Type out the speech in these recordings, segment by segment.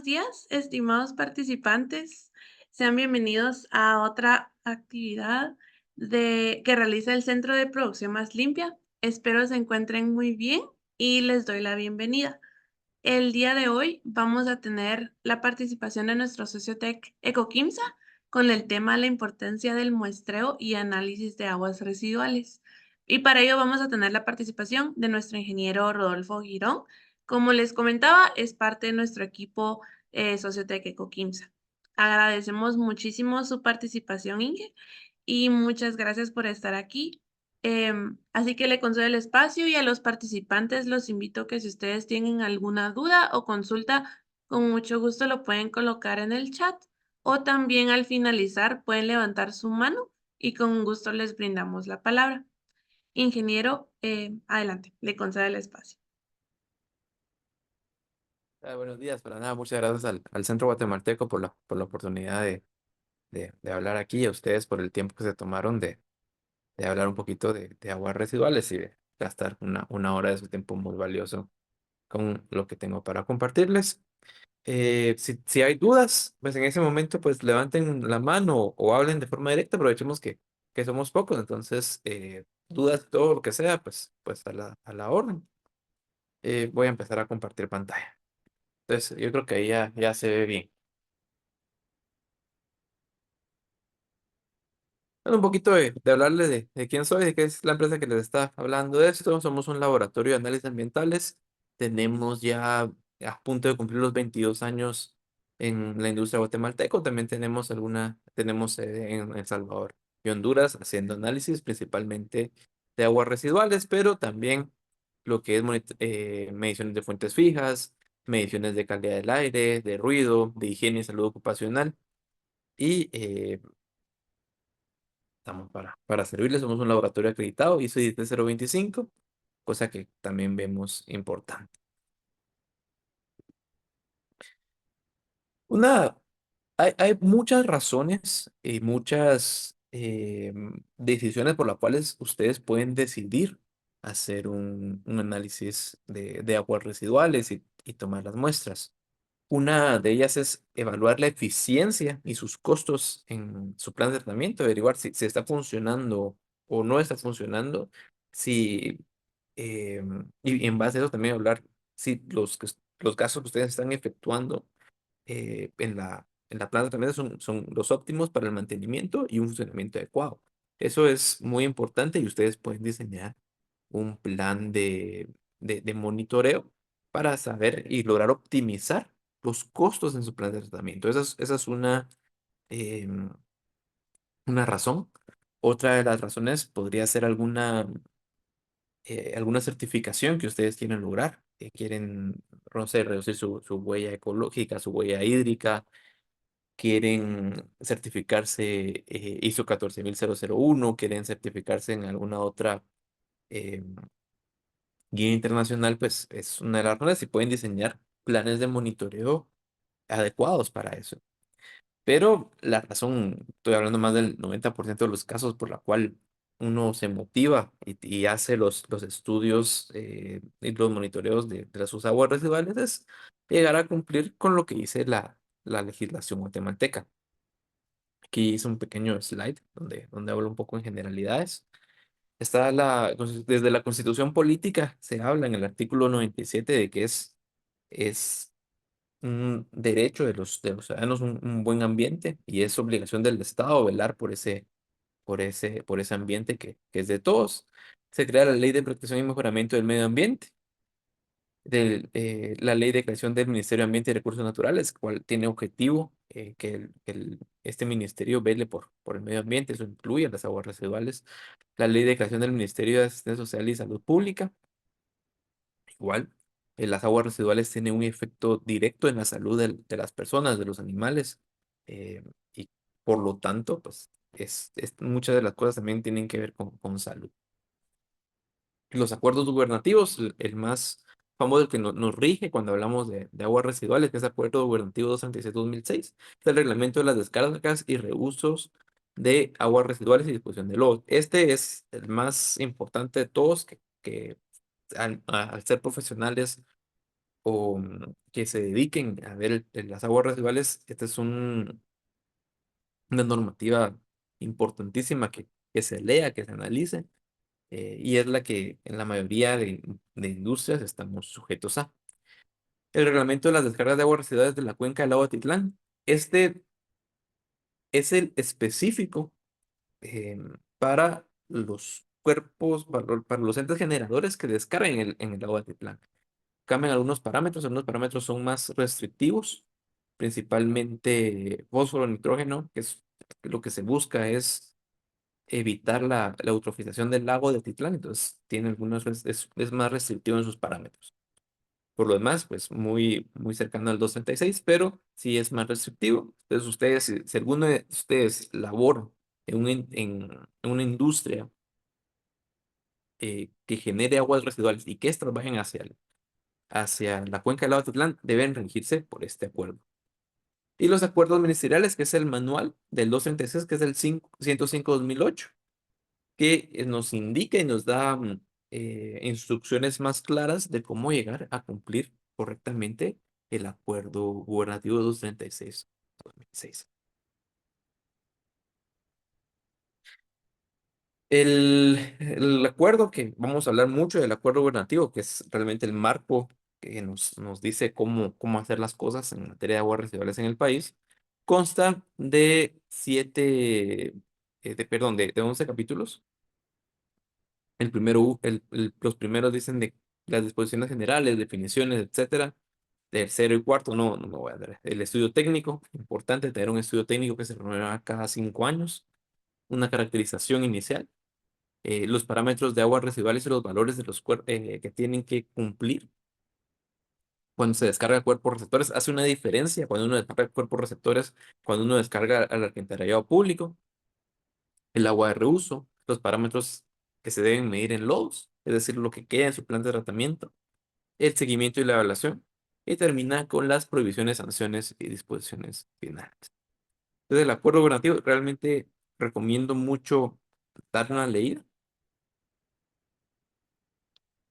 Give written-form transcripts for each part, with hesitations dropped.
días, estimados participantes. Sean bienvenidos a otra actividad que realiza el Centro de Producción Más Limpia. Espero se encuentren muy bien y les doy la bienvenida. El día de hoy vamos a tener la participación de nuestro socio Tech Ecoquimsa con el tema la importancia del muestreo y análisis de aguas residuales. Y para ello vamos a tener la participación de nuestro ingeniero Rodolfo Girón. Como les comentaba, es parte de nuestro equipo Sociotec Ecoquimsa. Agradecemos muchísimo su participación, Inge, y muchas gracias por estar aquí. Así que le concedo el espacio y a los participantes los invito que si ustedes tienen alguna duda o consulta, con mucho gusto lo pueden colocar en el chat o también al finalizar pueden levantar su mano y con gusto les brindamos la palabra. Ingeniero, adelante, le concedo el espacio. Buenos días, para nada, muchas gracias al Centro Guatemalteco por la oportunidad de hablar aquí, a ustedes por el tiempo que se tomaron de hablar un poquito de aguas residuales y de gastar una hora de su tiempo muy valioso con lo que tengo para compartirles. Si hay dudas, pues en ese momento pues levanten la mano o hablen de forma directa, aprovechemos que somos pocos, entonces dudas, todo lo que sea, pues a la orden. Voy a empezar a compartir pantalla. Entonces yo creo que ahí ya se ve bien. Bueno, un poquito de hablarles de quién soy, de qué es la empresa que les está hablando de esto. Somos un laboratorio de análisis ambientales. Tenemos ya a punto de cumplir los 22 años en la industria guatemalteca. También tenemos sede en El Salvador y Honduras haciendo análisis principalmente de aguas residuales, pero también lo que es mediciones de fuentes fijas, mediciones de calidad del aire, de ruido, de higiene y salud ocupacional. Y estamos para servirles, somos un laboratorio acreditado, ISO 17025, cosa que también vemos importante. Una, hay muchas razones y muchas decisiones por las cuales ustedes pueden decidir hacer un análisis de aguas residuales y tomar las muestras. Una de ellas es evaluar la eficiencia y sus costos en su plan de tratamiento, averiguar si está funcionando o no está funcionando, si, y en base a eso también hablar si los gastos que ustedes están efectuando en la planta también son los óptimos para el mantenimiento y un funcionamiento adecuado. Eso es muy importante y ustedes pueden diseñar un plan de monitoreo para saber y lograr optimizar los costos en su plan de tratamiento. Esa es una razón. Otra de las razones podría ser alguna certificación que ustedes quieren lograr, que quieren, no sé, reducir su huella ecológica, su huella hídrica, quieren certificarse ISO 14001, quieren certificarse en alguna otra eh, guía internacional, pues es una de las razones y pueden diseñar planes de monitoreo adecuados para eso. Pero la razón, estoy hablando más del 90% de los casos por la cual uno se motiva y hace los estudios y los monitoreos de sus aguas residuales es llegar a cumplir con lo que dice la legislación guatemalteca. Aquí hice un pequeño slide donde hablo un poco en generalidades. Desde la Constitución Política se habla en el artículo 97 de que es un derecho de los ciudadanos un buen ambiente y es obligación del Estado velar por ese ambiente que es de todos. Se crea la Ley de Protección y Mejoramiento del Medio Ambiente, la Ley de Creación del Ministerio de Ambiente y Recursos Naturales, cual tiene objetivo este ministerio vele por el medio ambiente, eso incluye las aguas residuales. La Ley de Creación del Ministerio de Asistencia Social y Salud Pública, igual. Las aguas residuales tienen un efecto directo en la salud de las personas, de los animales, y por lo tanto, pues muchas de las cosas también tienen que ver con salud. Los acuerdos gubernativos, el más famoso, el que nos rige cuando hablamos de aguas residuales, que es el Acuerdo Gubernativo 236-2006, es el reglamento de las descargas y reusos de aguas residuales y disposición de lodos. Este es el más importante de todos, que al ser profesionales o que se dediquen a ver las aguas residuales, esta es una normativa importantísima que se lea, que se analice, y es la que en la mayoría de industrias estamos sujetos a. El reglamento de las descargas de aguas residuales de la cuenca del lago Atitlán. Este es el específico para los cuerpos, para los entes generadores que descarguen en el lago Atitlán. Cambian algunos parámetros son más restrictivos, principalmente fósforo, nitrógeno, que es lo que se busca es evitar la eutrofización del lago de Atitlán, entonces tiene es más restrictivo en sus parámetros. Por lo demás, pues muy cercano al 236, pero sí es más restrictivo. Entonces, ustedes, si alguno de ustedes labora en una industria que genere aguas residuales y que éstas vayan hacia la cuenca del lago Atitlán, deben regirse por este acuerdo. Y los acuerdos ministeriales, que es el manual del 236, que es el 105/2008, que nos indica y nos da instrucciones más claras de cómo llegar a cumplir correctamente el acuerdo gubernativo 236/2006. El acuerdo que vamos a hablar mucho del acuerdo gubernativo, que es realmente el marco que nos dice cómo hacer las cosas en materia de aguas residuales en el país, consta de perdón, de 11 capítulos. Los primeros dicen de las disposiciones generales, definiciones, etcétera. Tercero y cuarto, no voy a dar. El estudio técnico, importante tener un estudio técnico que se renueva cada 5 años. Una caracterización inicial. Los parámetros de aguas residuales y los valores de los que tienen que cumplir cuando se descarga cuerpos receptores. Hace una diferencia cuando uno descarga cuerpos receptores, cuando uno descarga al alcantarillado público. El agua de reuso, los parámetros que se deben medir en lodos, es decir, lo que queda en su planta de tratamiento, el seguimiento y la evaluación, y termina con las prohibiciones, sanciones y disposiciones finales. Entonces, el acuerdo gubernativo realmente recomiendo mucho dar una leída.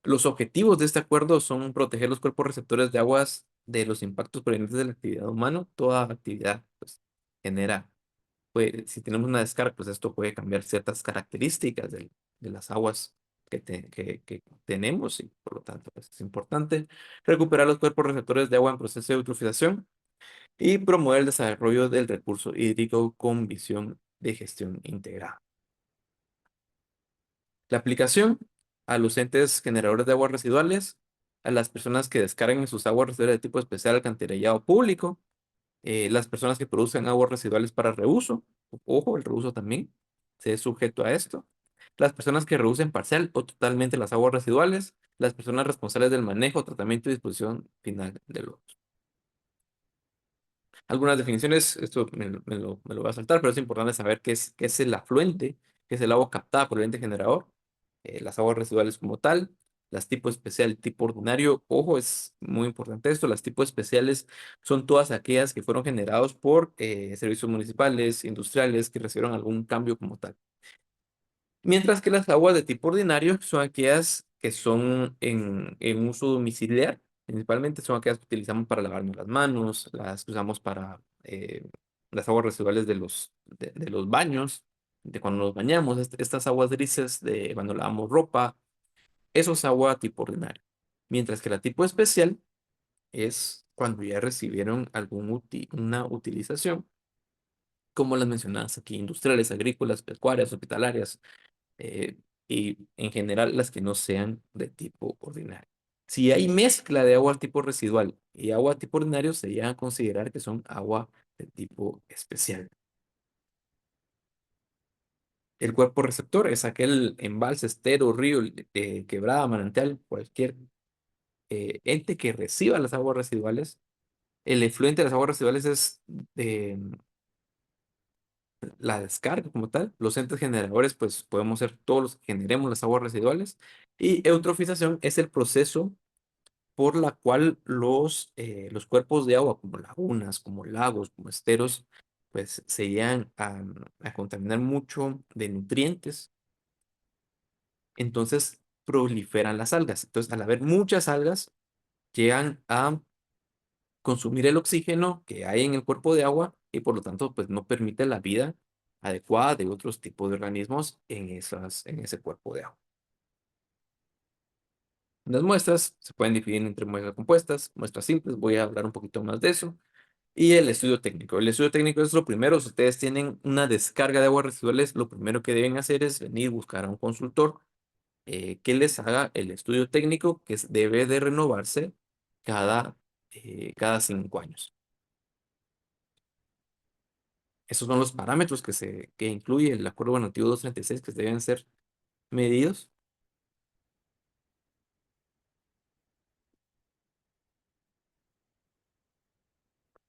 Los objetivos de este acuerdo son proteger los cuerpos receptores de aguas de los impactos provenientes de la actividad humana. Toda actividad pues, genera, pues, si tenemos una descarga, pues esto puede cambiar ciertas características de las aguas que tenemos y por lo tanto pues, es importante recuperar los cuerpos receptores de agua en proceso de eutrofización y promover el desarrollo del recurso hídrico con visión de gestión integrada. La aplicación a los entes generadores de aguas residuales, a las personas que descarguen sus aguas residuales de tipo especial alcantarillado público, las personas que producen aguas residuales para reuso, ojo, el reuso también se es sujeto a esto, las personas que reusen parcial o totalmente las aguas residuales, las personas responsables del manejo, tratamiento y disposición final de los. Algunas definiciones, esto me lo voy a saltar, pero es importante saber qué es el afluente, qué es el agua captada por el ente generador, las aguas residuales como tal, las tipo especial y tipo ordinario. Ojo, es muy importante esto, las tipos especiales son todas aquellas que fueron generados por servicios municipales, industriales, que recibieron algún cambio como tal. Mientras que las aguas de tipo ordinario son aquellas que son en uso domiciliar, principalmente son aquellas que utilizamos para lavarnos las manos, las que usamos para las aguas residuales de los baños, de cuando nos bañamos, estas aguas grises de cuando lavamos ropa, eso es agua tipo ordinario. Mientras que la tipo especial es cuando ya recibieron una utilización, como las mencionadas aquí, industriales, agrícolas, pecuarias, hospitalarias, eh, y en general las que no sean de tipo ordinario. Si hay mezcla de agua tipo residual y agua tipo ordinario, se llega a considerar que son agua de tipo especial. El cuerpo receptor es aquel embalse, estero, río, quebrada, manantial, cualquier ente que reciba las aguas residuales. El efluente de las aguas residuales es la descarga como tal. Los entes generadores, pues podemos ser todos los que generemos las aguas residuales. Y eutrofización es el proceso por la cual los cuerpos de agua, como lagunas, como lagos, como esteros, pues se llegan a contaminar mucho de nutrientes. Entonces proliferan las algas. Entonces, al haber muchas algas, llegan a consumir el oxígeno que hay en el cuerpo de agua y por lo tanto pues no permite la vida adecuada de otros tipos de organismos en ese cuerpo de agua. Las muestras se pueden dividir entre muestras compuestas, muestras simples, voy a hablar un poquito más de eso, y el estudio técnico. El estudio técnico es lo primero, si ustedes tienen una descarga de aguas residuales, lo primero que deben hacer es venir a buscar a un consultor que les haga el estudio técnico debe de renovarse cada, cada 5 años. Esos son los parámetros que incluye el Acuerdo Normativo 236 que deben ser medidos.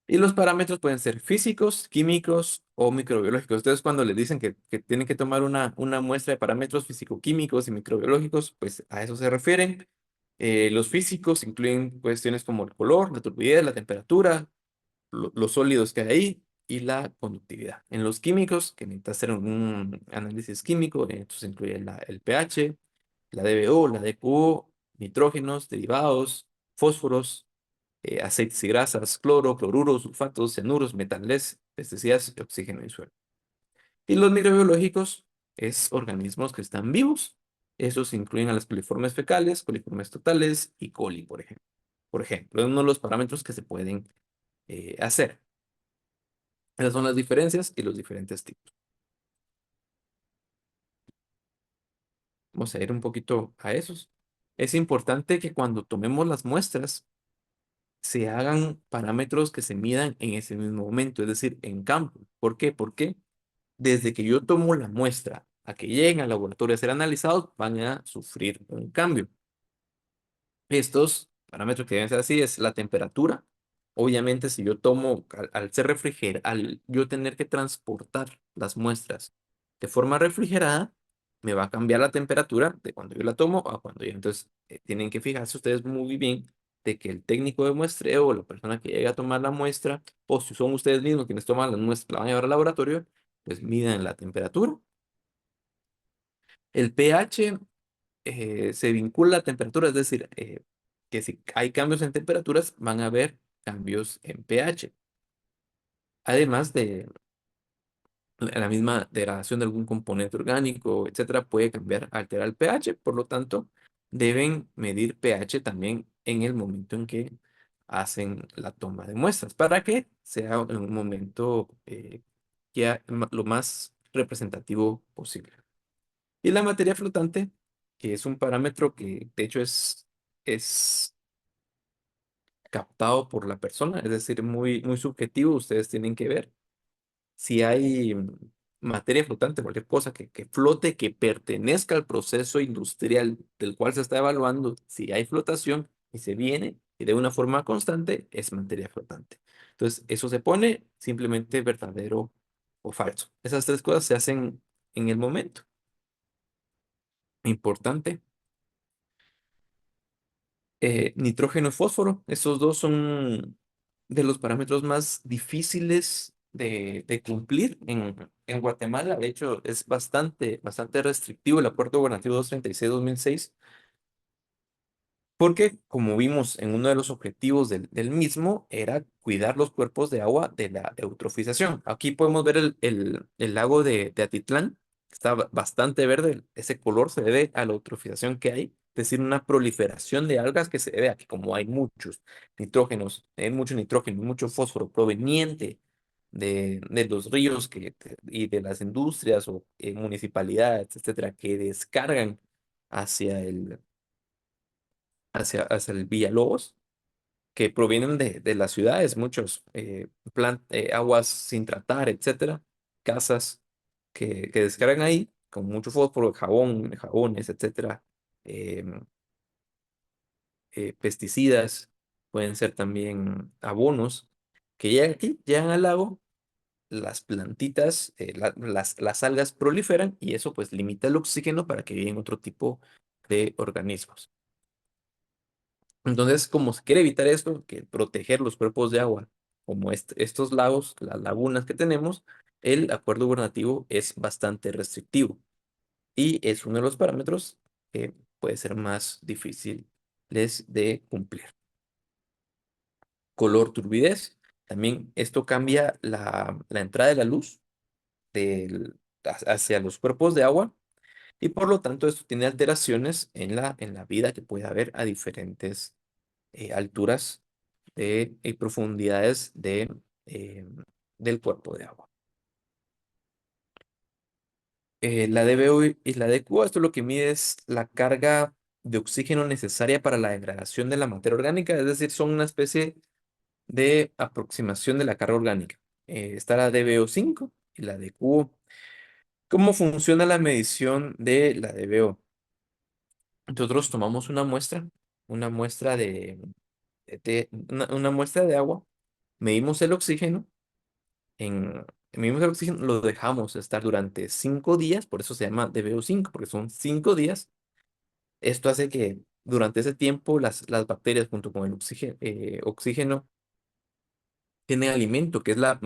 Y los parámetros pueden ser físicos, químicos o microbiológicos. Ustedes cuando les dicen que tienen que tomar una muestra de parámetros físico-químicos y microbiológicos, pues a eso se refieren. Los físicos incluyen cuestiones como el color, la turbidez, la temperatura, los sólidos que hay ahí y la conductividad. En los químicos, que necesita hacer un análisis químico, entonces incluye el pH, la DBO, la DQO, nitrógenos, derivados, fósforos, aceites y grasas, cloro, cloruros, sulfatos, cianuros, metales, pesticidas, oxígeno y suelo. Y los microbiológicos es organismos que están vivos. Esos incluyen a las coliformes fecales, coliformes totales y coli, por ejemplo. Por ejemplo, es uno de los parámetros que se pueden hacer. Esas son las diferencias y los diferentes tipos. Vamos a ir un poquito a esos. Es importante que cuando tomemos las muestras se hagan parámetros que se midan en ese mismo momento, es decir, en campo. ¿Por qué? Porque desde que yo tomo la muestra a que lleguen al laboratorio a ser analizados, van a sufrir un cambio. Estos parámetros que deben ser así es la temperatura. Obviamente, si yo tomo, al ser refrigerado, al yo tener que transportar las muestras de forma refrigerada, me va a cambiar la temperatura de cuando yo la tomo a cuando yo. Entonces, tienen que fijarse ustedes muy bien de que el técnico de muestreo o la persona que llega a tomar la muestra, o si son ustedes mismos quienes toman la muestra, la van a llevar al laboratorio, pues midan la temperatura. El pH se vincula a la temperatura, es decir, que si hay cambios en temperaturas, van a haber cambios en pH. Además de la misma degradación de algún componente orgánico, etcétera, puede cambiar, alterar el pH. Por lo tanto, deben medir pH también en el momento en que hacen la toma de muestras, para que sea en un momento lo más representativo posible. Y la materia flotante, que es un parámetro que de hecho es captado por la persona, es decir, muy subjetivo, ustedes tienen que ver si hay materia flotante, cualquier cosa que flote, que pertenezca al proceso industrial del cual se está evaluando, si hay flotación y se viene y de una forma constante, es materia flotante. Entonces, eso se pone simplemente verdadero o falso. Esas tres cosas se hacen en el momento. Importante. Nitrógeno y fósforo, esos dos son de los parámetros más difíciles de cumplir en Guatemala. De hecho, es bastante restrictivo el Acuerdo Gubernativo 236-2006 porque, como vimos en uno de los objetivos del mismo, era cuidar los cuerpos de agua de la eutrofización. Aquí podemos ver el lago de Atitlán, que está bastante verde. Ese color se debe a la eutrofización que hay, es decir, una proliferación de algas que se debe a que como hay muchos nitrógenos, hay mucho nitrógeno, mucho fósforo proveniente de los ríos y de las industrias o municipalidades, etcétera, que descargan hacia hacia el Villalobos, que provienen de las ciudades, muchos aguas sin tratar, etcétera, casas que descargan ahí con mucho fósforo, jabones, etcétera, em, pesticidas, pueden ser también abonos, que llegan aquí, llegan al lago, las plantitas, las algas proliferan y eso pues limita el oxígeno para que viven otro tipo de organismos. Entonces, como se quiere evitar esto, que proteger los cuerpos de agua, como estos lagos, las lagunas que tenemos, el acuerdo gubernativo es bastante restrictivo y es uno de los parámetros que puede ser más difíciles de cumplir. color, turbidez. También esto cambia la entrada de la luz hacia los cuerpos de agua y por lo tanto esto tiene alteraciones en la vida que puede haber a diferentes alturas y profundidades eh, del cuerpo de agua. La DBO y la DQ, esto lo que mide es la carga de oxígeno necesaria para la degradación de la materia orgánica, es decir, son una especie de aproximación de la carga orgánica. Está la DBO5 y la DQO. ¿Cómo funciona la medición de la DBO? Nosotros tomamos una muestra una muestra de agua, medimos el oxígeno, medimos el oxígeno, lo dejamos estar durante 5 días, por eso se llama DBO5, porque son 5 días. Esto hace que durante ese tiempo las bacterias junto con el oxígeno tienen alimento, que es la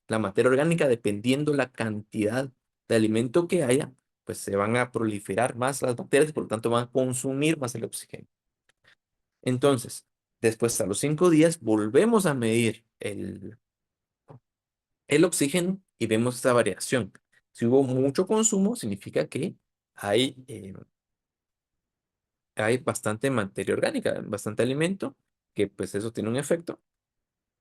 materia orgánica, dependiendo la cantidad de alimento que haya, pues se van a proliferar más las bacterias y por lo tanto van a consumir más el oxígeno. Entonces, después a los 5 días volvemos a medir el oxígeno y vemos esta variación. Si hubo mucho consumo, significa que hay, eh, hay bastante materia orgánica, bastante alimento, que pues eso tiene un efecto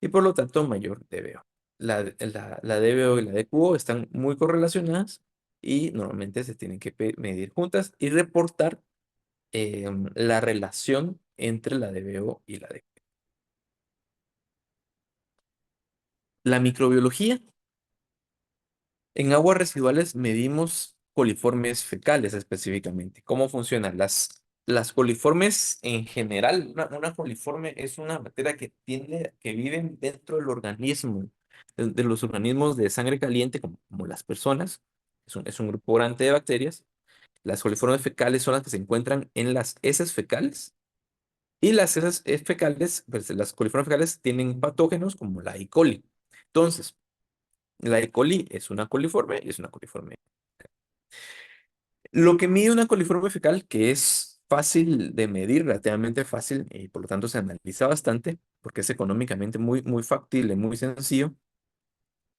y por lo tanto mayor DBO. La DBO y la DQO están muy correlacionadas y normalmente se tienen que medir juntas y reportar la relación entre la DBO y la DQO. La microbiología. En aguas residuales medimos coliformes fecales específicamente. ¿Cómo funcionan? Las coliformes en general, una coliforme es una bacteria que viven dentro del organismo, de los organismos de sangre caliente, como las personas. Es un grupo grande de bacterias. Las coliformes fecales son las que se encuentran en las heces fecales. Y las heces fecales, pues las coliformes fecales tienen patógenos como la E. coli. Entonces, la E. coli es una coliforme y es una coliforme. Lo que mide una coliforme fecal, que es fácil de medir, relativamente fácil, y por lo tanto se analiza bastante, porque es económicamente muy factible, muy sencillo,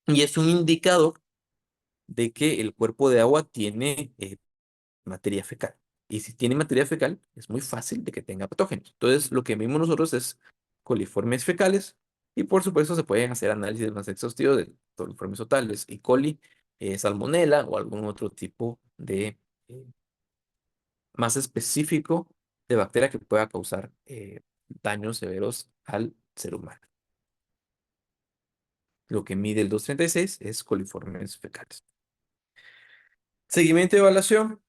y es un indicador de que el cuerpo de agua tiene materia fecal. Y si tiene materia fecal, es muy fácil de que tenga patógenos. Entonces, lo que medimos nosotros es coliformes fecales, y por supuesto se pueden hacer análisis más exhaustivos de coliformes totales, E. coli, salmonela o algún otro tipo de más específico de bacteria que pueda causar daños severos al ser humano. Lo que mide el 236 es coliformes fecales. Seguimiento y evaluación.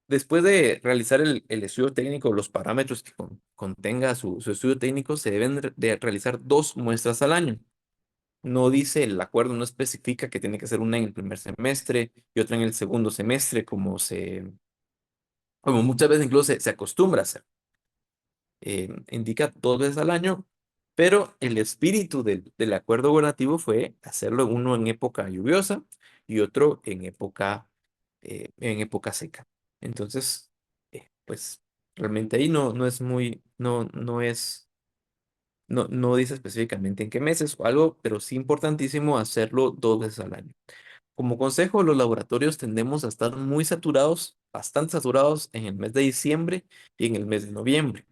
Después de realizar el estudio técnico, los parámetros que contenga su estudio técnico, se deben de realizar 2 muestras al año. No dice el acuerdo, no especifica que tiene que ser una en el primer semestre y otra en el segundo semestre, como muchas veces incluso se acostumbra a hacer. Indica 2 veces al año, pero el espíritu del acuerdo gubernativo fue hacerlo uno en época lluviosa y otro en época seca. Entonces, pues realmente ahí no es muy, no dice específicamente en qué meses o algo, pero sí importantísimo hacerlo 2 veces al año. Como consejo, los laboratorios tendemos a estar muy saturados, bastante saturados en el mes de diciembre y en el mes de noviembre.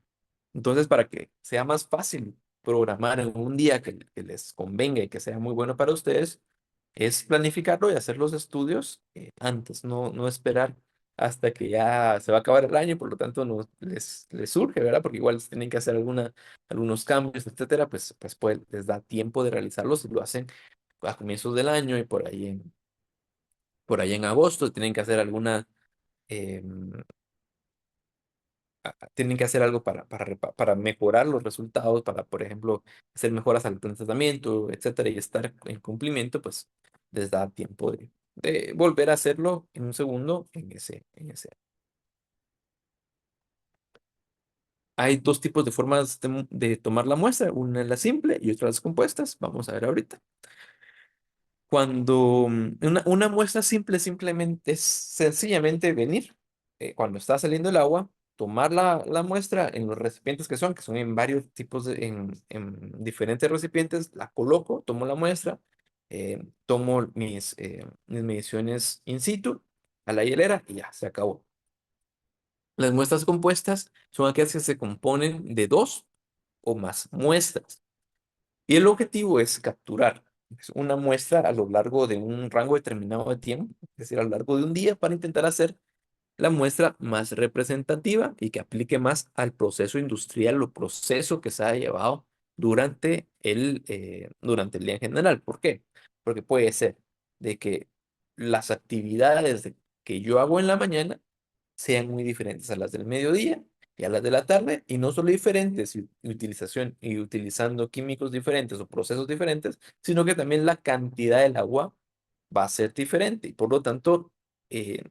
Entonces, para que sea más fácil programar en un día que les convenga y que sea muy bueno para ustedes, es planificarlo y hacer los estudios antes, no esperar hasta que ya se va a acabar el año, por lo tanto no les surge, ¿verdad? Porque igual tienen que hacer algunos cambios, etcétera, pues les da tiempo de realizarlos y lo hacen a comienzos del año y por ahí en agosto tienen que hacer em, tienen que hacer algo para mejorar los resultados, para, por ejemplo, hacer mejoras al plan de tratamiento, etcétera, y estar en cumplimiento, pues les da tiempo de volver a hacerlo en un segundo en ese. Hay 2 tipos de formas de tomar la muestra, una es la simple y otra las compuestas. Vamos a ver ahorita. Cuando una muestra simple simplemente es sencillamente venir cuando está saliendo el agua tomar la muestra en los recipientes que son en varios tipos, en diferentes recipientes, la coloco, tomo la muestra, tomo mis mediciones in situ, a la hielera y ya, se acabó. Las muestras compuestas son aquellas que se componen de dos o más muestras. Y el objetivo es capturar una muestra a lo largo de un rango determinado de tiempo, es decir, a lo largo de un día, para intentar hacer la muestra más representativa y que aplique más al proceso industrial o proceso que se ha llevado durante el día en general. ¿Por qué? Porque puede ser de que las actividades que yo hago en la mañana sean muy diferentes a las del mediodía y a las de la tarde, y no solo diferentes y utilizando químicos diferentes o procesos diferentes, sino que también la cantidad del agua va a ser diferente y por lo tanto, eh,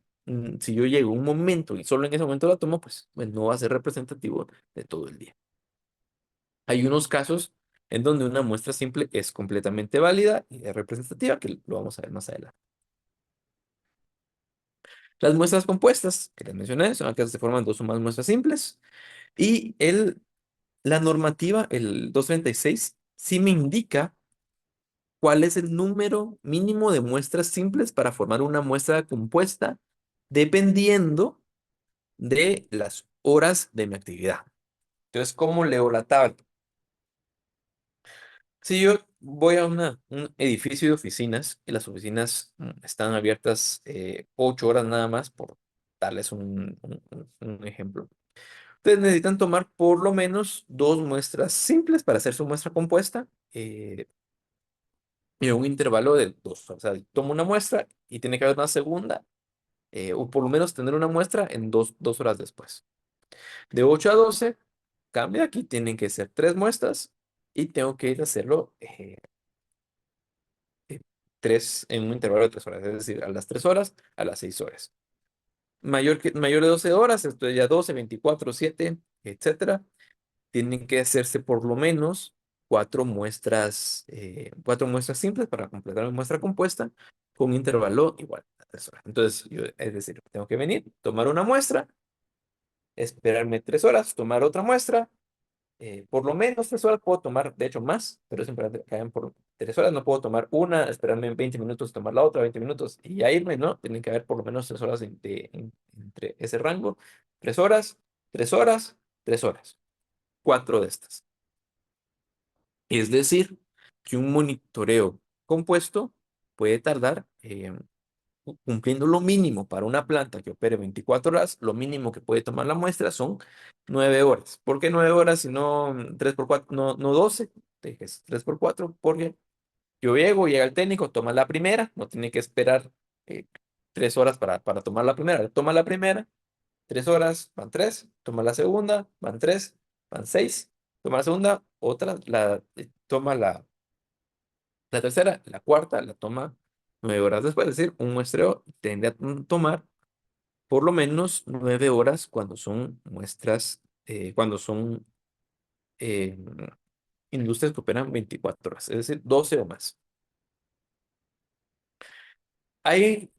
si yo llego a un momento y solo en ese momento la tomo, pues no va a ser representativo de todo el día. Hay unos casos en donde una muestra simple es completamente válida y es representativa, que lo vamos a ver más adelante. Las muestras compuestas, que les mencioné, son aquellas que se forman dos o más muestras simples. Y la normativa, el 236, sí me indica cuál es el número mínimo de muestras simples para formar una muestra compuesta, dependiendo de las horas de mi actividad. Entonces, ¿cómo leo la tabla? Si yo voy a un edificio de oficinas y las oficinas están abiertas 8 horas nada más, por darles un ejemplo. Ustedes necesitan tomar por lo menos dos muestras simples para hacer su muestra compuesta en un intervalo de dos. O sea, tomo una muestra y tiene que haber una segunda, o por lo menos tener una muestra en 2 horas después. De 8 a 12 cambia. Aquí tienen que ser tres muestras y tengo que ir a hacerlo tres en un intervalo de 3 horas, es decir, a las 3 horas, a las 6 horas. Mayor de 12 horas, esto es ya 12, 24, 7, etcétera. Tienen que hacerse por lo menos cuatro muestras simples para completar una muestra compuesta con un intervalo igual a 3 horas. Entonces, es decir, tengo que venir, tomar una muestra, esperarme 3 horas, tomar otra muestra, por lo menos 3 horas puedo tomar, de hecho más, pero siempre caen por 3 horas, no puedo tomar una, esperarme 20 minutos, tomar la otra, 20 minutos y ya irme, ¿no? Tienen que haber por lo menos 3 horas entre ese rango, 3 horas, 3 horas, 3 horas, cuatro de estas. Es decir, que un monitoreo compuesto puede tardar, cumpliendo lo mínimo para una planta que opere 24 horas, lo mínimo que puede tomar la muestra son 9 horas. ¿Por qué 9 horas y no 3 por 4, no 12? Es 3 por 4, porque yo llega el técnico, toma la primera, no tiene que esperar 3 horas para tomar la primera. Toma la primera, 3 horas, van 3, toma la segunda, van 3, van 6, toma la segunda, toma la tercera, la cuarta, la toma 9 horas después. Es decir, un muestreo tiende a tomar por lo menos 9 horas cuando son muestras, cuando son eh, industrias que operan 24 horas, es decir, 12 o más. Hay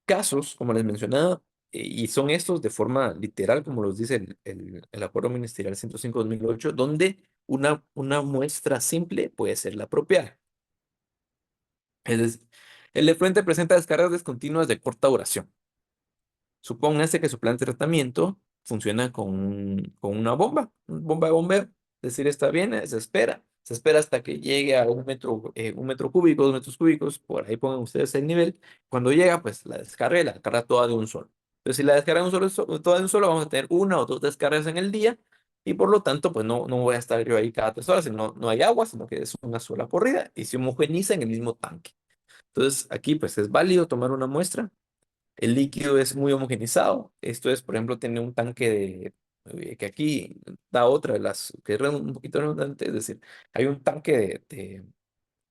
casos, como les mencionaba, y son estos de forma literal, como los dice el Acuerdo Ministerial 105/2008, donde una muestra simple puede ser la apropiada. Es decir, el efluente presenta descargas discontinuas de corta duración. Supóngase que su plan de tratamiento funciona con una bomba de bombeo. Es decir, está bien, se espera hasta que llegue a un metro cúbico, 2 metros cúbicos, por ahí pongan ustedes el nivel. Cuando llega, pues la descarga y la descarga toda de un solo. Entonces, si la descarga toda de un solo, vamos a tener una o dos descargas en el día, y por lo tanto, pues no voy a estar yo ahí cada 3 horas, sino no hay agua, sino que es una sola corrida y se homogeniza en el mismo tanque. Entonces, aquí pues es válido tomar una muestra. El líquido es muy homogenizado. Esto es, por ejemplo, tener un tanque que aquí da otra de las, que es un poquito redundante, es decir, hay un tanque de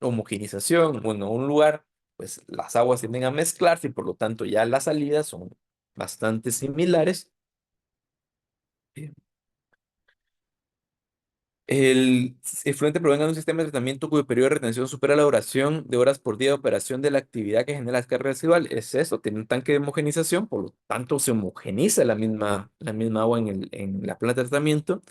homogenización, bueno, un lugar, pues las aguas tienden a mezclarse y por lo tanto ya las salidas son bastante similares. Eh, El efluente provenga de un sistema de tratamiento cuyo periodo de retención supera la duración de horas por día de operación de la actividad que genera la descarga residual. Es eso, tiene un tanque de homogenización, por lo tanto se homogeniza la misma agua en la planta de tratamiento.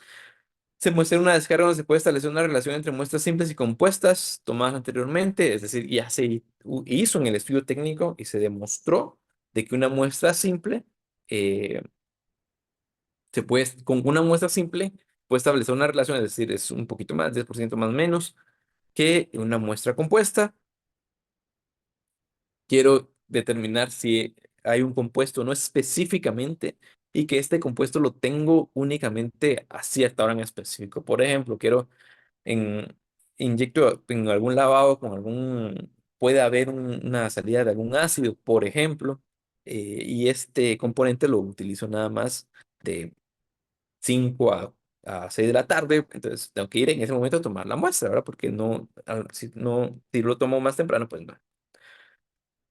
Se muestra una descarga donde se puede establecer una relación entre muestras simples y compuestas tomadas anteriormente, es decir, ya se hizo en el estudio técnico y se demostró de que una muestra simple eh, con una muestra simple puede establecer una relación, es decir, es un poquito más, 10% más o menos, que una muestra compuesta. Quiero determinar si hay un compuesto no específicamente y que este compuesto lo tengo únicamente a cierta hora en específico. Por ejemplo, quiero en, inyecto en algún lavado puede haber una salida de algún ácido, por ejemplo, y este componente lo utilizo nada más de 5 a 6 de la tarde, entonces tengo que ir en ese momento a tomar la muestra, ¿verdad? Porque si lo tomo más temprano, pues no.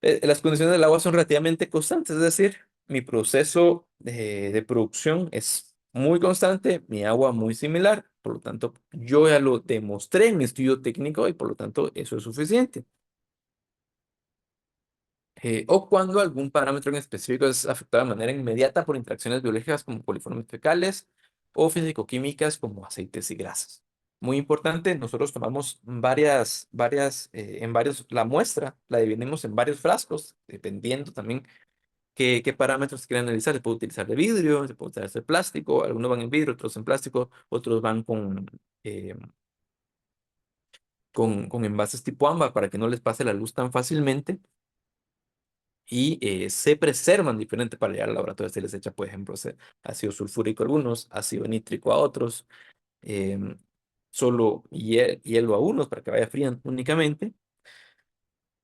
Las condiciones del agua son relativamente constantes, es decir, mi proceso de producción es muy constante, mi agua muy similar, por lo tanto, yo ya lo demostré en mi estudio técnico y por lo tanto eso es suficiente. O cuando algún parámetro en específico es afectado de manera inmediata por interacciones biológicas como coliformes fecales o físico-químicas como aceites y grasas. Muy importante, nosotros tomamos la muestra la dividimos en varios frascos, dependiendo también qué parámetros se quieren analizar. Se puede utilizar de vidrio, se puede utilizar de plástico, algunos van en vidrio, otros en plástico, otros van eh, con envases tipo ámbar para que no les pase la luz tan fácilmente y se preservan diferente para llegar al laboratorio. Se les echa, por ejemplo, ácido sulfúrico a algunos, ácido nítrico a otros, em, solo hielo a unos para que vaya frían únicamente.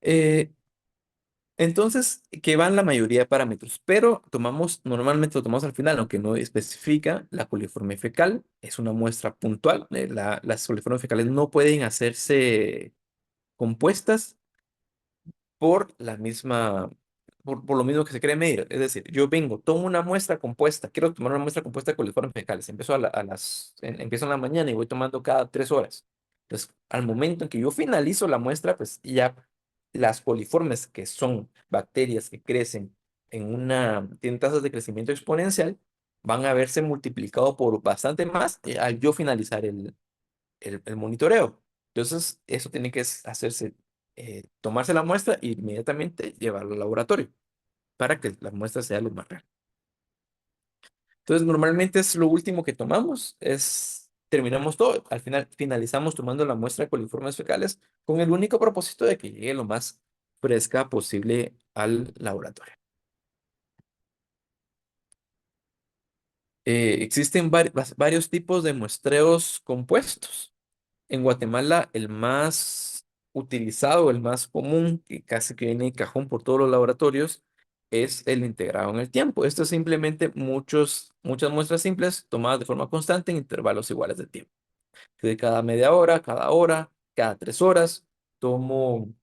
Eh, entonces, que van la mayoría de parámetros, pero normalmente lo tomamos al final, aunque no especifica la coliforme fecal, es una muestra puntual. Las coliformes fecales no pueden hacerse compuestas por la misma, por lo mismo que se quiere medir. Es decir, yo vengo, tomo una muestra compuesta, quiero tomar una muestra compuesta de coliformes fecales. Empiezo en la mañana y voy tomando cada 3 horas. Entonces, al momento en que yo finalizo la muestra, pues ya las coliformes, que son bacterias que crecen tienen tasas de crecimiento exponencial, van a verse multiplicado por bastante más al yo finalizar el monitoreo. Entonces, eso tiene que hacerse, tomarse la muestra e inmediatamente llevarla al laboratorio para que la muestra sea lo más real. Entonces, normalmente es lo último que tomamos, terminamos todo. Al final, finalizamos tomando la muestra de coliformes fecales con el único propósito de que llegue lo más fresca posible al laboratorio. Existen varios tipos de muestreos compuestos. En Guatemala, el más utilizado, el más común, que casi que viene de cajón por todos los laboratorios, es el integrado en el tiempo. Esto es simplemente muchas muestras simples tomadas de forma constante en intervalos iguales de tiempo. De cada media hora, cada 3 horas, tomo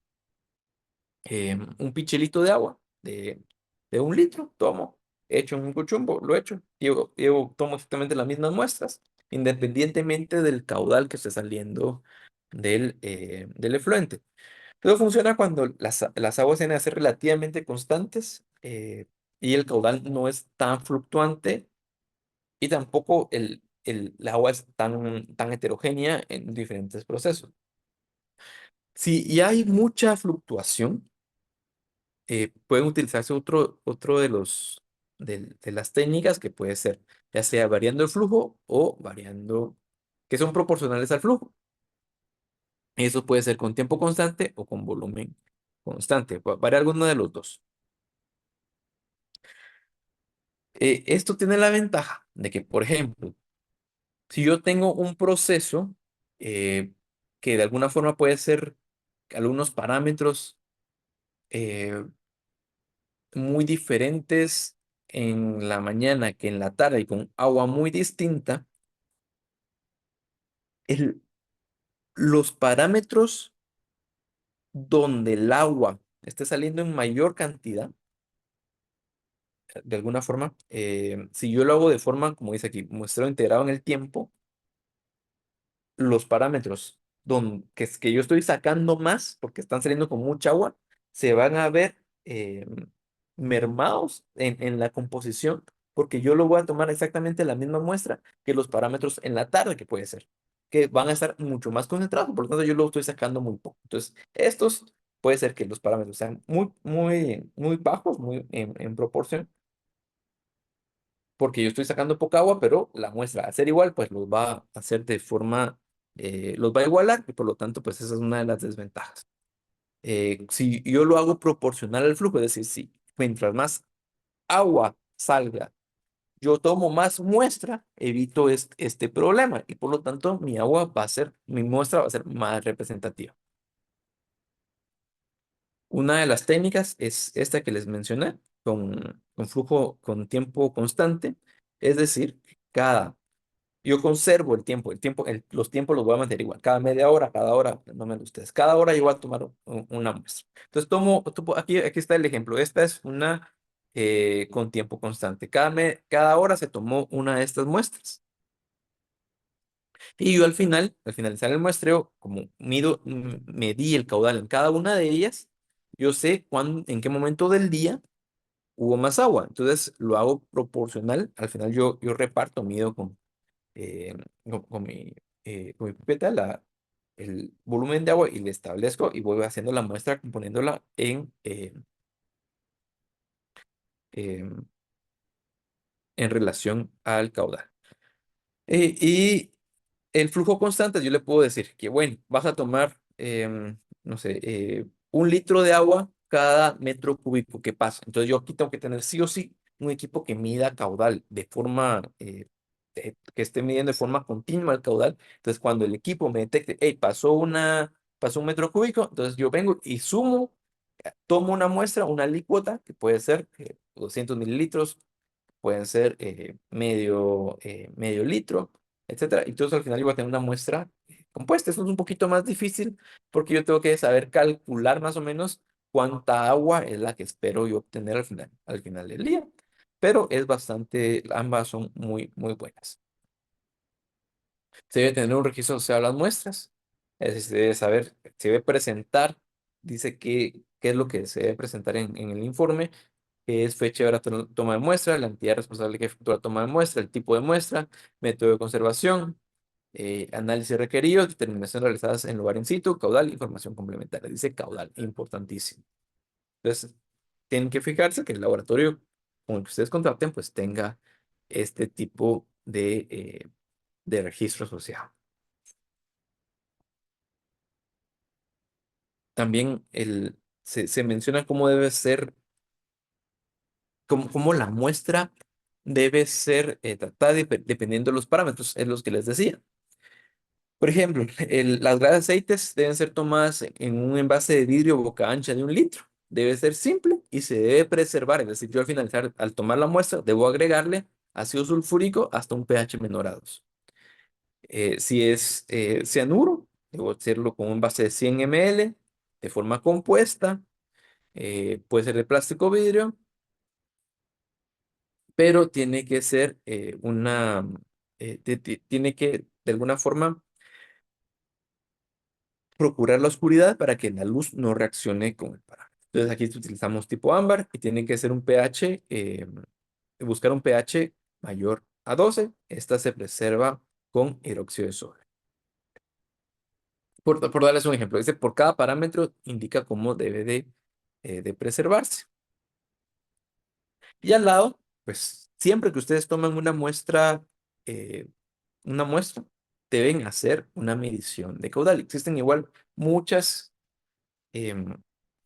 un pichelito de agua de 1 litro, tomo, echo en un cuchumbo, lo echo, tomo exactamente las mismas muestras, independientemente del caudal que esté saliendo del efluente. Todo funciona cuando las aguas tienen que ser relativamente constantes y el caudal no es tan fluctuante y tampoco el agua es tan heterogénea en diferentes procesos. Si ya hay mucha fluctuación, pueden utilizarse otro de las técnicas que puede ser, ya sea variando el flujo o que son proporcionales al flujo. Eso puede ser con tiempo constante o con volumen constante. Variar alguno de los dos. Esto tiene la ventaja de que, por ejemplo, si yo tengo un proceso eh, que de alguna forma puede ser algunos parámetros eh, muy diferentes en la mañana que en la tarde y con agua muy distinta, el- los parámetros donde el agua esté saliendo en mayor cantidad, de alguna forma, si yo lo hago de forma, como dice aquí, muestreo integrado en el tiempo, los parámetros que yo estoy sacando más, porque están saliendo con mucha agua, se van a ver mermados en la composición, porque yo lo voy a tomar exactamente la misma muestra que los parámetros en la tarde, que puede ser, que van a estar mucho más concentrados, por lo tanto yo lo estoy sacando muy poco. Entonces, estos puede ser que los parámetros sean muy bajos, muy en proporción, porque yo estoy sacando poca agua, pero la muestra, al ser igual, pues los va a hacer de forma, los va a igualar, y por lo tanto, pues esa es una de las desventajas. Si yo lo hago proporcional al flujo, es decir, si mientras más agua salga, yo tomo más muestra, evito este problema, y por lo tanto, mi muestra va a ser más representativa. Una de las técnicas es esta que les mencioné, con flujo con tiempo constante, es decir, yo conservo los tiempos los voy a mantener igual, cada media hora, cada hora, no me ustedes, cada hora yo voy a tomar una muestra. Entonces aquí está el ejemplo, esta es una con tiempo constante, cada hora se tomó una de estas muestras. Y yo al finalizar el muestreo, como medí el caudal en cada una de ellas, yo sé en qué momento del día hubo más agua. Entonces lo hago proporcional. Al final yo reparto, mido eh, con mi pipeta el volumen de agua y le establezco y voy haciendo la muestra, componiéndola em, en relación al caudal. Y el flujo constante, yo le puedo decir que, bueno, vas a tomar, no sé, 1 litro de agua cada metro cúbico que pasa. Entonces yo aquí tengo que tener sí o sí un equipo que mida caudal de forma, que esté midiendo de forma continua el caudal. Entonces cuando el equipo me detecte, hey, pasó 1 metro cúbico, entonces yo vengo y sumo, tomo una muestra, una alícuota, que puede ser 200 mililitros, pueden ser medio litro, etcétera. Y entonces al final yo voy a tener una muestra compuesta. Eso es un poquito más difícil porque yo tengo que saber calcular más o menos cuánta agua es la que espero yo obtener al final del día. Pero ambas son muy buenas. Se debe tener un registro asociado a las muestras. Es decir, se debe saber, se debe presentar, dice qué es lo que se debe presentar en el informe, que es fecha de la toma de muestra, la entidad responsable que efectúa la toma de muestra, el tipo de muestra, método de conservación, análisis requerido, determinaciones realizadas en lugar in situ, caudal, información complementaria. Dice caudal, importantísimo. Entonces, tienen que fijarse que el laboratorio con el que ustedes contraten, pues tenga este tipo de registro asociado. También se menciona cómo debe ser, cómo la muestra debe ser tratada dependiendo de los parámetros, es los que les decía. Por ejemplo, las grasas de aceites deben ser tomadas en un envase de vidrio boca ancha de 1 litro. Debe ser simple y se debe preservar. Es decir, yo al finalizar, al tomar la muestra, debo agregarle ácido sulfúrico hasta un pH menor a 2. Si es cianuro, debo hacerlo con un envase de 100 ml de forma compuesta. Puede ser de plástico o vidrio, pero tiene que ser tiene que de alguna forma procurar la oscuridad para que la luz no reaccione con el parámetro. Entonces aquí utilizamos tipo ámbar y tiene que ser un pH, buscar un pH mayor a 12. Esta se preserva con hidróxido de sodio. Por darles un ejemplo, dice por cada parámetro indica cómo debe de preservarse. Y al lado, pues siempre que ustedes toman eh, una muestra, deben hacer una medición de caudal. Existen igual em,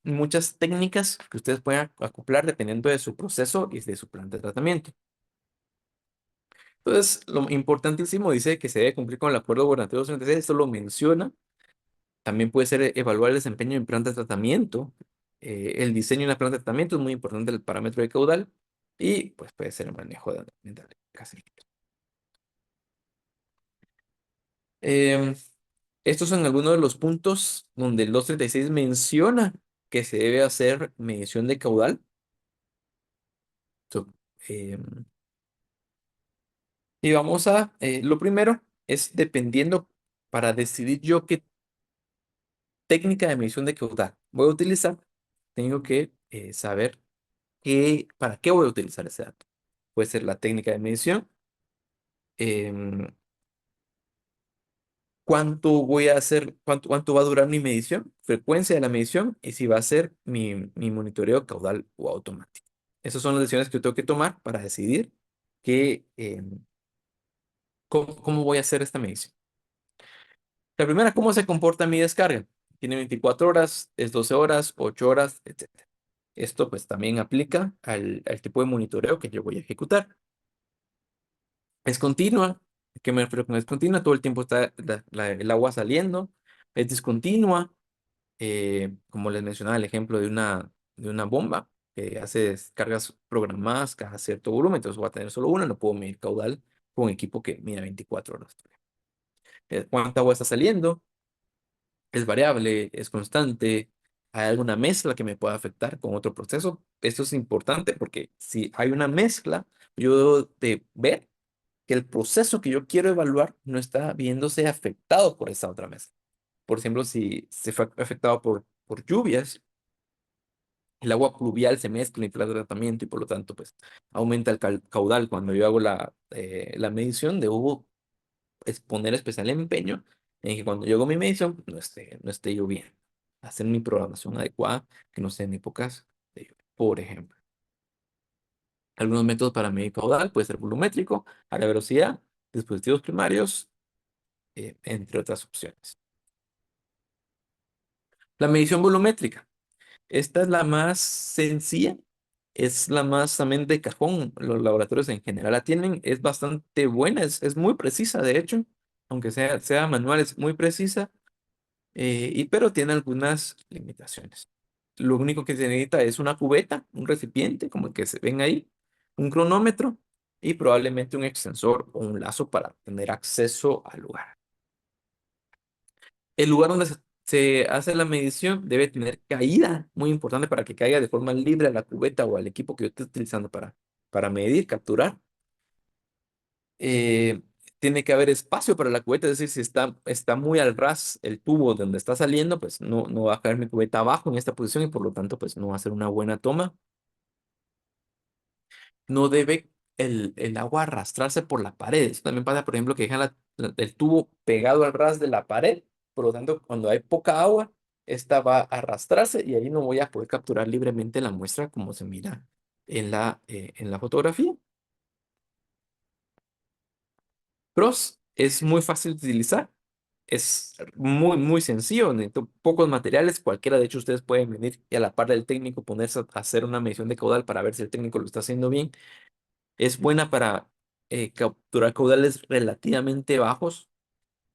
muchas técnicas que ustedes pueden acoplar dependiendo de su proceso y de su plan de tratamiento. Entonces, lo importantísimo dice que se debe cumplir con el acuerdo gubernativo 236, esto lo menciona. También puede ser evaluar el desempeño en plan de tratamiento. El diseño de una planta de tratamiento es muy importante el parámetro de caudal y pues puede ser el manejo de ambiental. Em, Estos son algunos de los puntos donde el 236 menciona que se debe hacer medición de caudal. So, em, y lo primero es dependiendo para decidir yo qué técnica de medición de caudal voy a utilizar, tengo que saber para qué voy a utilizar ese dato. Puede ser la técnica de medición, em, cuánto voy a hacer, cuánto va a durar mi medición, frecuencia de la medición y si va a ser mi monitoreo caudal o automático. Esas son las decisiones que yo tengo que tomar para decidir cómo voy a hacer esta medición. La primera, ¿cómo se comporta mi descarga? Tiene 24 horas, es 12 horas, 8 horas, etc. Esto pues también aplica al tipo de monitoreo que yo voy a ejecutar. Es continua. ¿Qué me refiero con es continua? Todo el tiempo está el agua saliendo. Es discontinua. Como les mencionaba, el ejemplo de una bomba que hace descargas programadas cada cierto volumen. Entonces voy a tener solo una, no puedo medir caudal con un equipo que mida 24 horas. ¿Cuánta agua está saliendo? Es variable, es constante. ¿Hay alguna mezcla que me pueda afectar con otro proceso? Esto es importante porque si hay una mezcla, yo debo de ver que el proceso que yo quiero evaluar no está viéndose afectado por esa otra mezcla. Por ejemplo, si se fue afectado por lluvias, el agua pluvial se mezcla, infla el tratamiento y por lo tanto, pues, aumenta el caudal. Cuando yo hago la medición, debo poner especial empeño en que cuando yo hago mi medición no esté lloviendo. Hacer mi programación adecuada, que no sea en épocas de lluvia. Por ejemplo, algunos métodos para medir caudal puede ser volumétrico, a la velocidad, dispositivos primarios, entre otras opciones. La medición volumétrica. Esta es la más sencilla, es la más también de cajón. Los laboratorios en general la tienen, es bastante buena, es muy precisa, de hecho, aunque sea manual, es muy precisa. Pero tiene algunas limitaciones. Lo único que se necesita es una cubeta, un recipiente, como el que se ven ahí, un cronómetro y probablemente un extensor o un lazo para tener acceso al lugar. El lugar donde se hace la medición debe tener caída, muy importante para que caiga de forma libre a la cubeta o al equipo que yo esté utilizando para medir, capturar. eh, Tiene que haber espacio para la cubeta, es decir, si está muy al ras el tubo donde está saliendo, pues no va a caer mi cubeta abajo en esta posición y por lo tanto, pues no va a ser una buena toma. No debe el agua arrastrarse por la pared. Eso también pasa, por ejemplo, que dejan el tubo pegado al ras de la pared, por lo tanto, cuando hay poca agua, esta va a arrastrarse y ahí no voy a poder capturar libremente la muestra como se mira en la fotografía. Pros, es muy fácil de utilizar. Es muy, muy sencillo. Necesito pocos materiales. Cualquiera, de hecho, ustedes pueden venir y a la par del técnico ponerse a hacer una medición de caudal para ver si el técnico lo está haciendo bien. Es buena para capturar caudales relativamente bajos.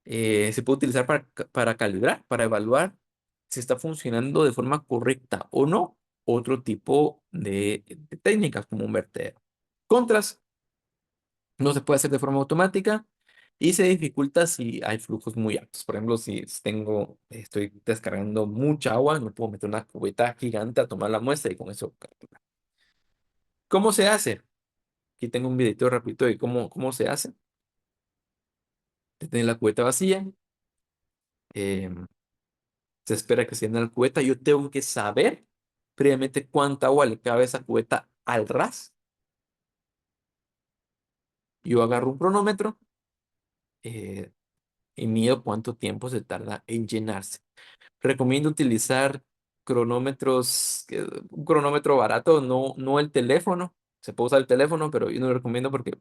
Se puede utilizar para calibrar, para evaluar si está funcionando de forma correcta o no. Otro tipo de técnicas como un vertedero. Contras, no se puede hacer de forma automática y se dificulta si hay flujos muy altos. Por ejemplo, si estoy descargando mucha agua, no puedo meter una cubeta gigante a tomar la muestra y con eso capturar. ¿Cómo se hace? Aquí tengo un videito rapidito de cómo se hace. Tener la cubeta vacía. em, Se espera que se llene la cubeta. Yo tengo que saber previamente cuánta agua le cabe a esa cubeta al ras. Yo agarro un cronómetro eh, y mido cuánto tiempo se tarda en llenarse. Recomiendo utilizar un cronómetro barato, no el teléfono. Se puede usar el teléfono, pero yo no lo recomiendo porque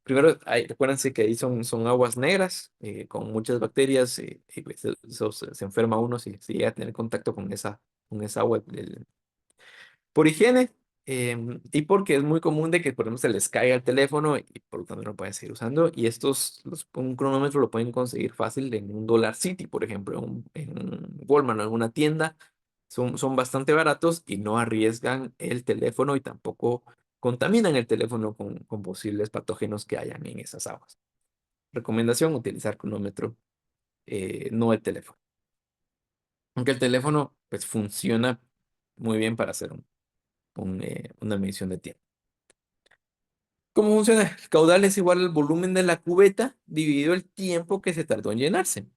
primero, recuérdense que ahí son aguas negras con muchas bacterias y pues, eso se enferma uno si llega a tener contacto con esa agua. Por higiene y porque es muy común de que, por ejemplo, se les caiga el teléfono y por lo tanto no pueden seguir usando. Y un cronómetro lo pueden conseguir fácil en un Dollar City, por ejemplo, en Walmart o alguna tienda. Son bastante baratos y no arriesgan el teléfono y tampoco contaminan el teléfono con posibles patógenos que hayan en esas aguas. Recomendación, utilizar cronómetro, no el teléfono. Aunque el teléfono pues funciona muy bien para hacer una medición de tiempo. ¿Cómo funciona? El caudal es igual al volumen de la cubeta dividido el tiempo que se tardó en llenarse.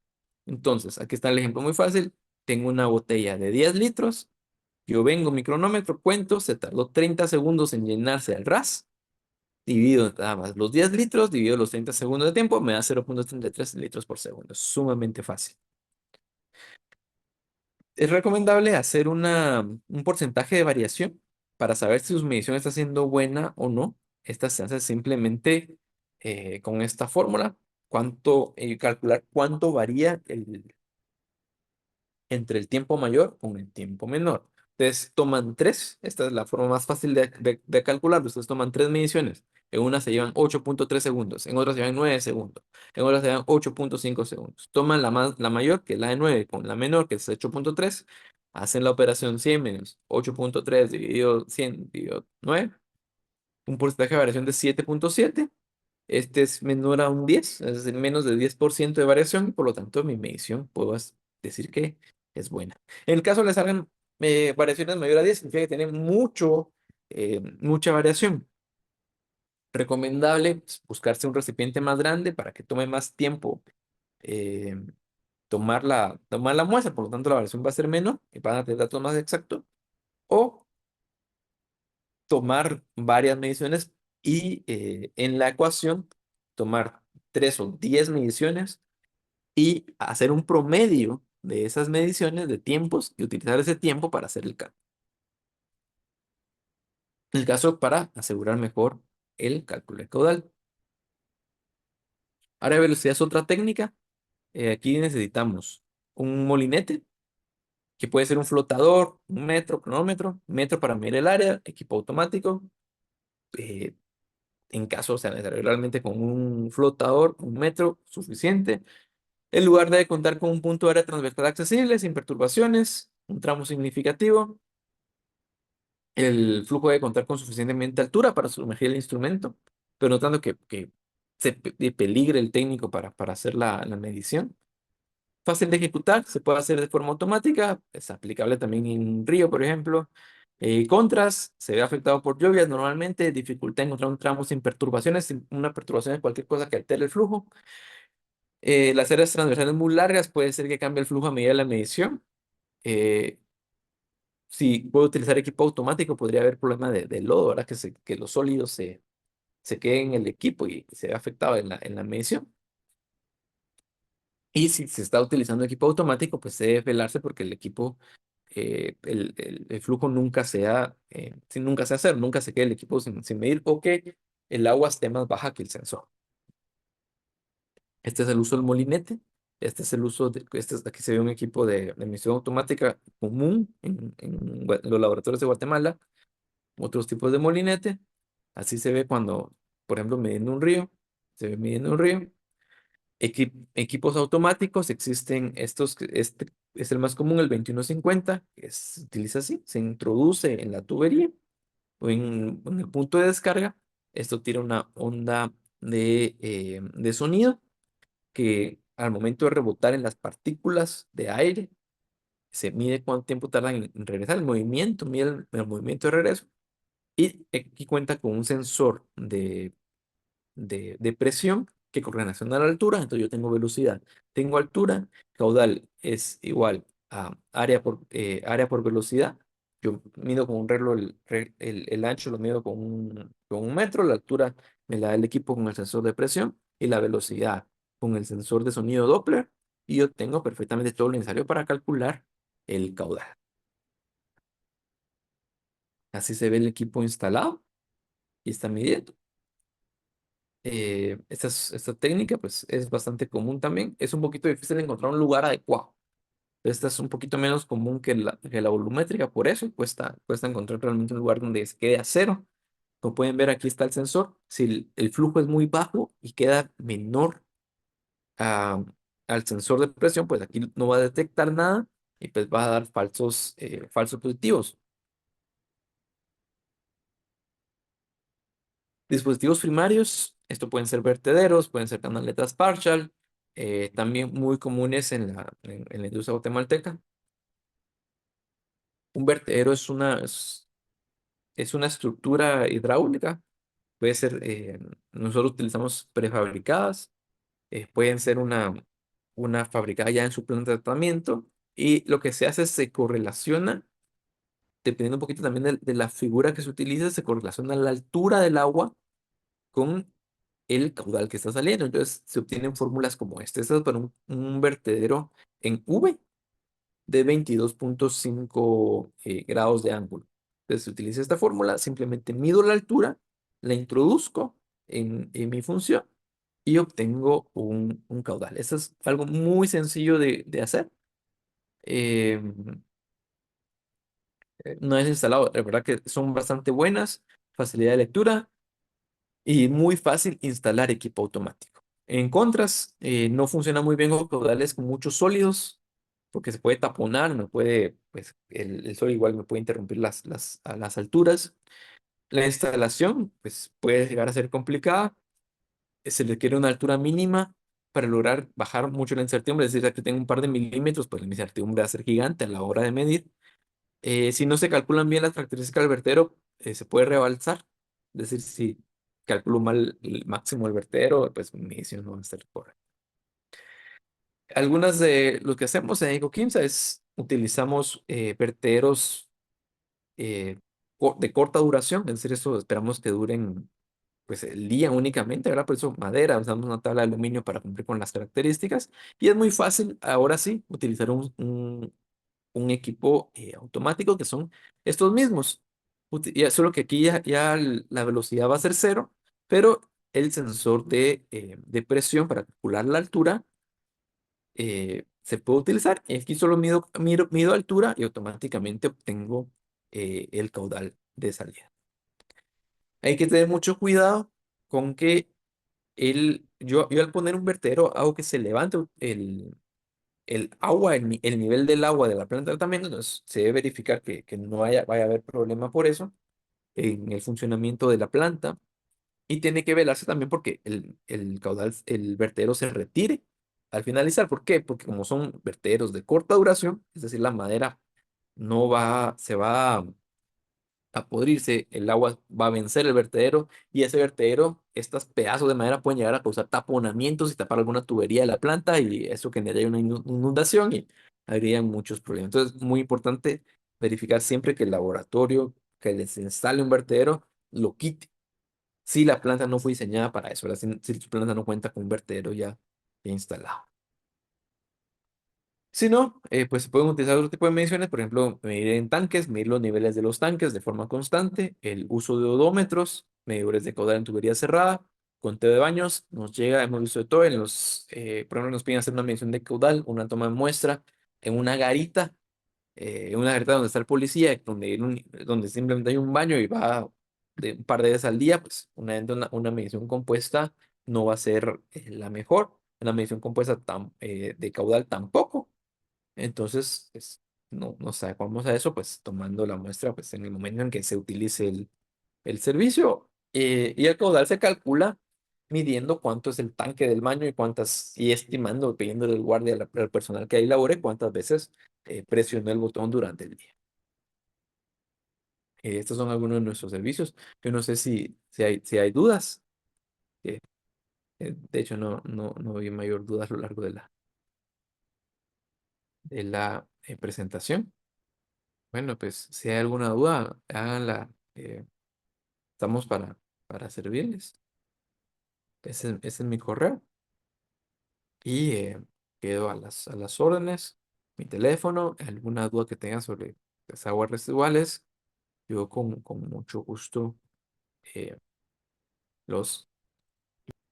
Entonces, aquí está el ejemplo muy fácil. Tengo una botella de 10 litros. Yo vengo, mi cronómetro, cuento, se tardó 30 segundos en llenarse al ras. Divido nada más los 10 litros, divido los 30 segundos de tiempo, me da 0,33 litros por segundo. Sumamente fácil. Es recomendable hacer un porcentaje de variación para saber si su medición está siendo buena o no. Esta se hace simplemente con esta fórmula, calcular cuánto varía entre el tiempo mayor con el tiempo menor. Ustedes toman tres, esta es la forma más fácil de calcularlo. Ustedes toman tres mediciones. En una se llevan 8,3 segundos, en otra se llevan 9 segundos, en otra se llevan 8,5 segundos. Toman la mayor, que es la de 9, con la menor, que es 8,3, hacen la operación 100 menos 8,3 dividido 100 dividido 9, un porcentaje de variación de 7,7. Este es menor a un 10, es decir, menos de 10% de variación, y por lo tanto mi medición puedo decir que es buena. En el caso de le salgan variaciones mayor a 10, significa que tiene mucha variación. Recomendable pues, buscarse un recipiente más grande para que tome más tiempo eh, tomar la muestra, por lo tanto la variación va a ser menor y van a tener datos más exactos, o tomar varias mediciones y en la ecuación tomar 3 o 10 mediciones y hacer un promedio de esas mediciones de tiempos y utilizar ese tiempo para hacer el caso para asegurar mejor el cálculo de caudal. Ahora de velocidad es otra técnica. Aquí necesitamos un molinete, que puede ser un flotador, un metro, cronómetro, metro para medir el área, equipo automático. eh, en caso, o sea, realmente con un flotador, un metro, suficiente. El lugar debe contar con un punto de área transversal accesible, sin perturbaciones, un tramo significativo. El flujo debe contar con suficientemente altura para sumergir el instrumento, pero notando que peligre el técnico para hacer la medición. Fácil de ejecutar, se puede hacer de forma automática, es aplicable también en un río, por ejemplo. Contras, se ve afectado por lluvias normalmente, dificultad encontrar un tramo sin perturbaciones, sin una perturbación de cualquier cosa que altere el flujo. Las áreas transversales muy largas, puede ser que cambie el flujo a medida de la medición. Eh, si puedo utilizar equipo automático, podría haber problema de lodo, ¿verdad? Que los sólidos se queden en el equipo y se ve afectado en la medición. Y si se está utilizando equipo automático, pues se debe velarse porque el equipo, el flujo nunca sea, nunca sea cero, nunca se quede el equipo sin medir, o que el agua esté más baja que el sensor. Este es el uso del molinete. Este es el uso aquí se ve un equipo de medición automática común en los laboratorios de Guatemala. Otros tipos de molinete. Así se ve cuando, por ejemplo, midiendo un río. Se ve midiendo un río. Equipos automáticos, existen estos, este es el más común, el 2150, que se utiliza así, se introduce en la tubería o en el punto de descarga. Esto tira una onda de sonido que al momento de rebotar en las partículas de aire, se mide cuánto tiempo tardan en regresar el movimiento, mide el movimiento de regreso, y aquí cuenta con un sensor de presión que con relación a la altura, entonces yo tengo velocidad, tengo altura, caudal es igual a área por velocidad. Yo mido con un reloj, el ancho lo mido con un metro, la altura me la da el equipo con el sensor de presión y la velocidad con el sensor de sonido Doppler, y yo tengo perfectamente todo lo necesario para calcular el caudal. Así se ve el equipo instalado y está midiendo. Esta técnica pues es bastante común también. Es un poquito difícil encontrar un lugar adecuado. Esta es un poquito menos común que la volumétrica, por eso cuesta encontrar realmente un lugar donde se quede a cero. Como pueden ver, aquí está el sensor. Si el flujo es muy bajo y queda menor a- al sensor de presión, pues aquí no va a detectar nada y pues va a dar falsos positivos. Dispositivos primarios, esto pueden ser vertederos, pueden ser canaletas Partial, también muy comunes en la industria guatemalteca. Un vertedero es una estructura hidráulica, puede ser, nosotros utilizamos prefabricadas, pueden ser una fabricada ya en su planta de tratamiento, y lo que se hace es se correlaciona, dependiendo un poquito también de la figura que se utiliza, se correlaciona la altura del agua con el caudal que está saliendo. Entonces se obtienen fórmulas como esta. Esta es para un vertedero en V de 22.5 grados de ángulo. Entonces se utiliza esta fórmula, simplemente mido la altura, la introduzco en mi función y obtengo un caudal. Eso es algo muy sencillo de hacer. Eh, una vez instalado, la verdad que son bastante buenas, facilidad de lectura y muy fácil instalar equipo automático. En contras, no funciona muy bien con caudales con muchos sólidos, porque se puede taponar, me puede, pues el sol igual me puede interrumpir a las alturas. La instalación, pues puede llegar a ser complicada. Se requiere una altura mínima para lograr bajar mucho la incertidumbre. Es decir, que tengo un par de milímetros, pues la incertidumbre va a ser gigante a la hora de medir. Si no se calculan bien las características del vertedero, se puede rebalsar. Es decir, si calculo mal el máximo del vertedero, pues mi medición no va a ser correcta. Algunas de lo que hacemos en EcoQuimsa es utilizamos vertederos de corta duración, es decir, eso esperamos que duren pues el día únicamente, ¿verdad? Por eso madera, usamos una tabla de aluminio para cumplir con las características y es muy fácil, ahora sí, utilizar un equipo automático que son estos mismos. Solo que aquí ya la velocidad va a ser cero, pero el sensor de presión para calcular la altura se puede utilizar. Y aquí solo mido altura y automáticamente obtengo el caudal de salida. Hay que tener mucho cuidado con que yo al poner un vertedero hago que se levante el agua, el nivel del agua de la planta de tratamiento, entonces se debe verificar que no vaya a haber problema por eso en el funcionamiento de la planta y tiene que velarse también porque el caudal, el vertedero se retire al finalizar. ¿Por qué? Porque como son vertederos de corta duración, es decir, la madera se va a podrirse, el agua va a vencer el vertedero y ese vertedero, estos pedazos de madera pueden llegar a causar taponamientos y tapar alguna tubería de la planta y eso generaría una inundación y habría muchos problemas. Entonces, muy importante verificar siempre que el laboratorio que les instale un vertedero lo quite. Si la planta no fue diseñada para eso, ¿verdad? Si tu planta no cuenta con un vertedero ya instalado. Si no, pues se pueden utilizar otro tipo de mediciones, por ejemplo, medir en tanques, medir los niveles de los tanques de forma constante, el uso de odómetros, medidores de caudal en tubería cerrada, conteo de baños, nos llega, hemos visto de todo, por ejemplo, nos piden hacer una medición de caudal, una toma de muestra en una garita donde está el policía, donde simplemente hay un baño y va de un par de veces al día, pues una medición compuesta no va a ser la mejor, una medición compuesta de caudal tampoco. Entonces, pues, no nos adecuamos a eso, pues tomando la muestra pues, en el momento en que se utilice el servicio. Y el caudal se calcula midiendo cuánto es el tanque del baño y estimando, pidiendo del guardia al personal que ahí labore, cuántas veces presionó el botón durante el día. Estos son algunos de nuestros servicios. Yo no sé si hay dudas. Eh, de hecho, no vi mayor duda a lo largo de la presentación. Bueno, pues si hay alguna duda, háganla. Estamos para servirles. Ese es mi correo. Y quedo a las órdenes. Mi teléfono, alguna duda que tengan sobre las aguas residuales, yo con mucho gusto eh, los...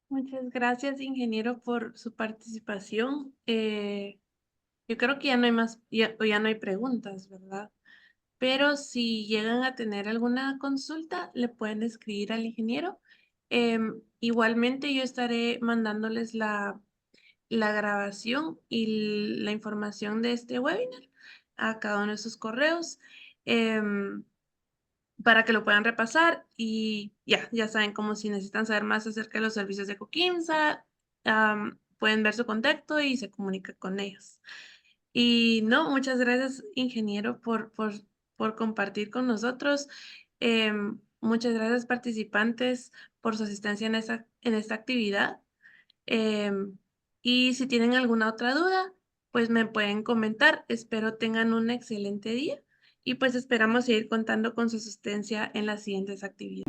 Muchas gracias, ingeniero, por su participación. Yo creo que ya no hay más, ya no hay preguntas, ¿verdad? Pero si llegan a tener alguna consulta, le pueden escribir al ingeniero. Igualmente, yo estaré mandándoles la grabación y la información de este webinar a cada uno de sus correos. em, para que lo puedan repasar y ya saben, como si necesitan saber más acerca de los servicios de Coquimsa, pueden ver su contacto y se comunica con ellos. Y no, muchas gracias, ingeniero, por compartir con nosotros. Muchas gracias, participantes, por su asistencia en esta actividad. Em, Y si tienen alguna otra duda, pues me pueden comentar. Espero tengan un excelente día y pues esperamos seguir contando con su asistencia en las siguientes actividades.